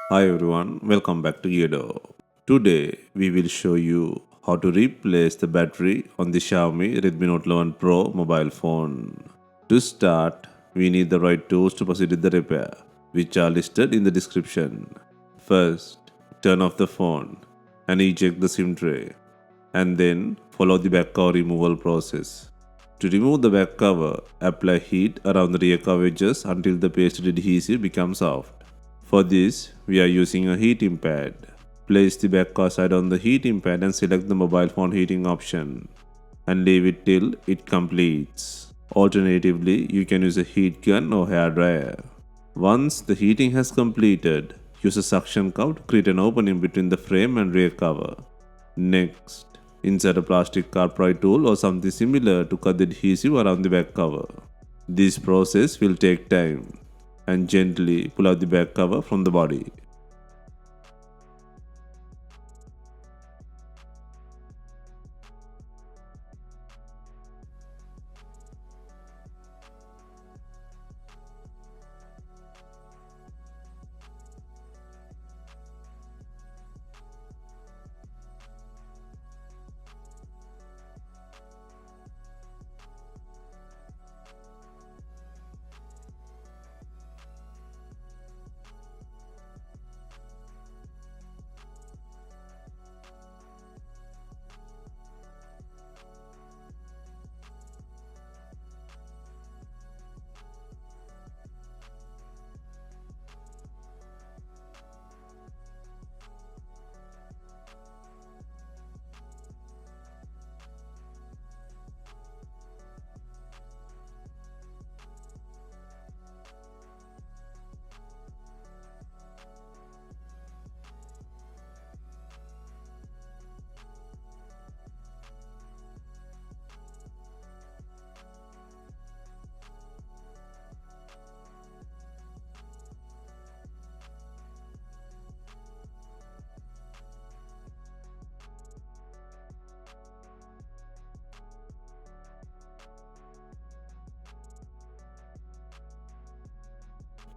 Hi everyone, welcome back to Gedo. Today we will show you how to replace the battery on the Xiaomi Redmi Note 11 Pro mobile phone. To start, we need the right tools to proceed with the repair, which are listed in the description. First, turn off the phone and eject the SIM tray, and then follow the back cover removal process. To remove the back cover, apply heat around the rear cover edges until the pasted adhesive becomes soft. For this, we are using a heating pad. Place the back cover side on the heating pad and select the mobile phone heating option and leave it till it completes. Alternatively, you can use a heat gun or hair dryer. Once the heating has completed, use a suction cup to create an opening between the frame and rear cover. Next, insert a plastic carpet tool or something similar to cut the adhesive around the back cover. This process will take time and gently pull out the back cover from the body.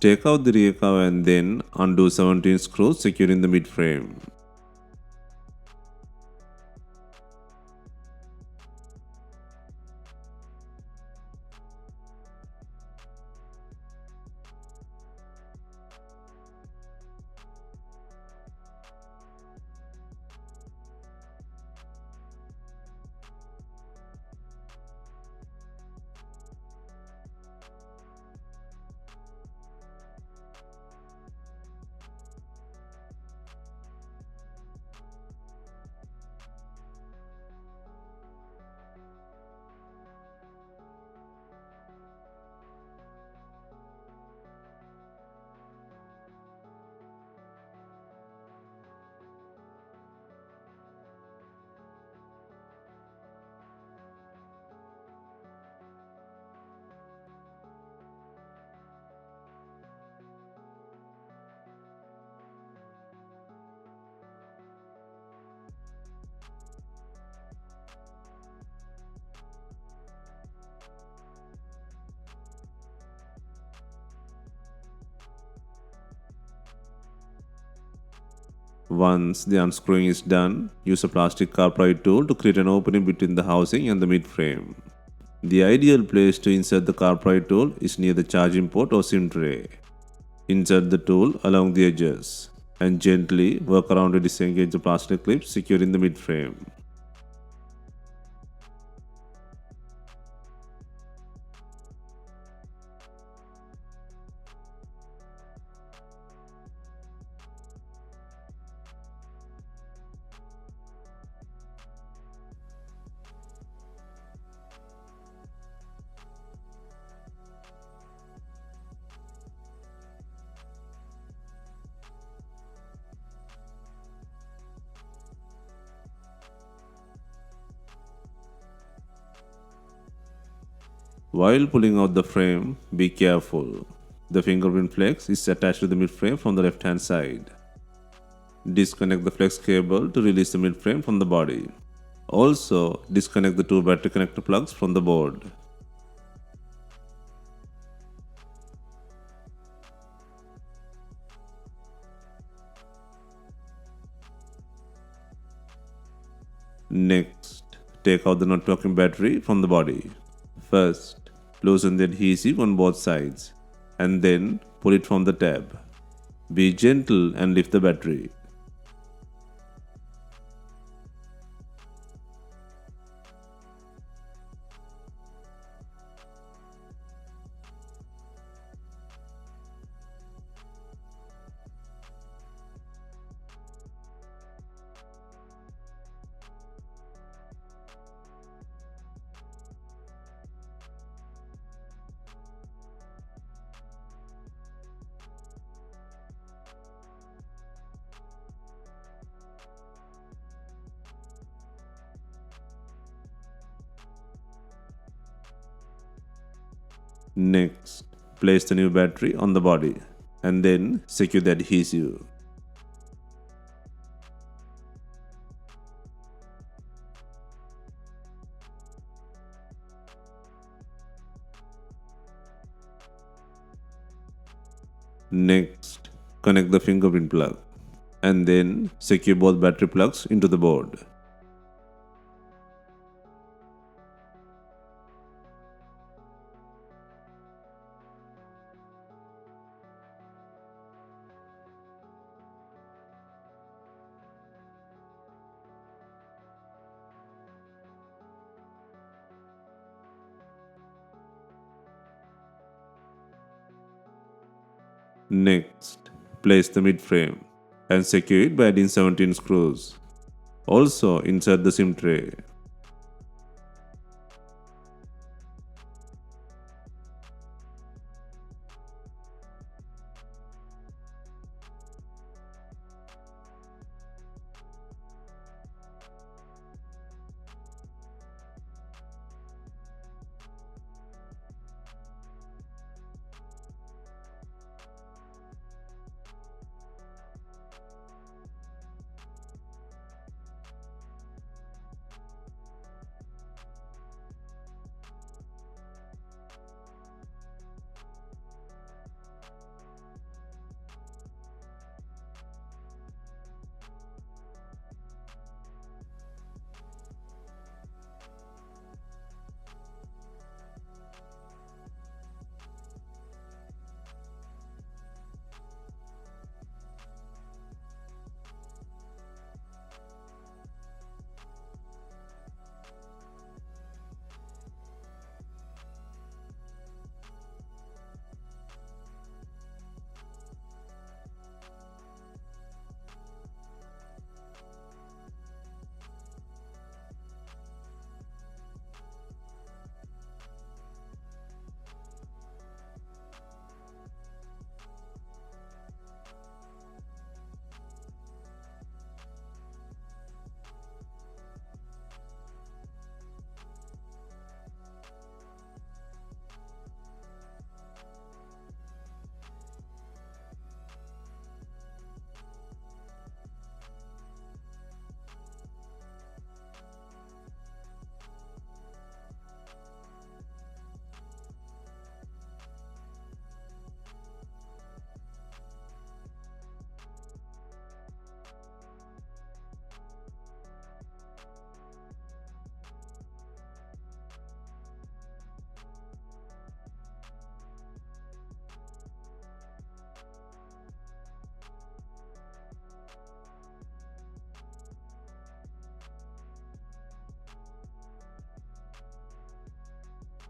Take out the rear cover and then undo 17 screws securing the mid frame. Once the unscrewing is done, use a plastic carpet tool to create an opening between the housing and the mid frame. The ideal place to insert the carpet tool is near the charging port or SIM tray. Insert the tool along the edges and gently work around to disengage the plastic clips securing the mid frame. While pulling out the frame, be careful. The fingerprint flex is attached to the mid frame from the left hand side. Disconnect the flex cable to release the mid frame from the body. Also, disconnect the two battery connector plugs from the board. Next, take out the not working battery from the body. First, loosen the adhesive on both sides and then pull it from the tab. Be gentle and lift the battery. Next, place the new battery on the body and then secure the adhesive. Next, connect the fingerprint plug and then secure both battery plugs into the board. Next, place the mid frame and secure it by adding 17 screws. Also, insert the SIM tray.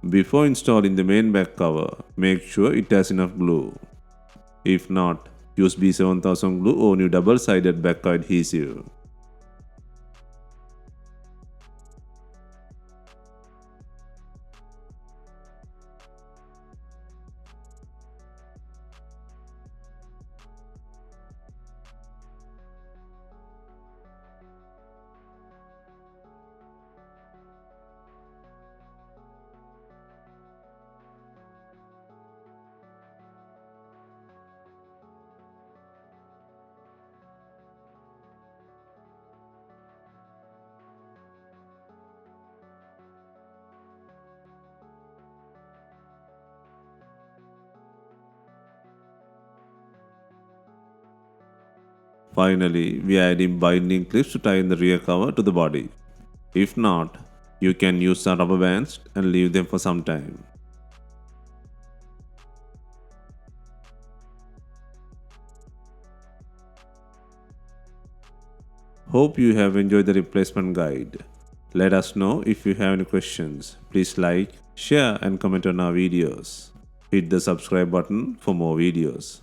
Before installing the main back cover, make sure it has enough glue. If not, use B7000 glue or new double-sided back cover adhesive. Finally, we are adding binding clips to tie in the rear cover to the body. If not, you can use some rubber bands and leave them for some time. Hope you have enjoyed the replacement guide. Let us know if you have any questions. Please like, share and comment on our videos. Hit the subscribe button for more videos.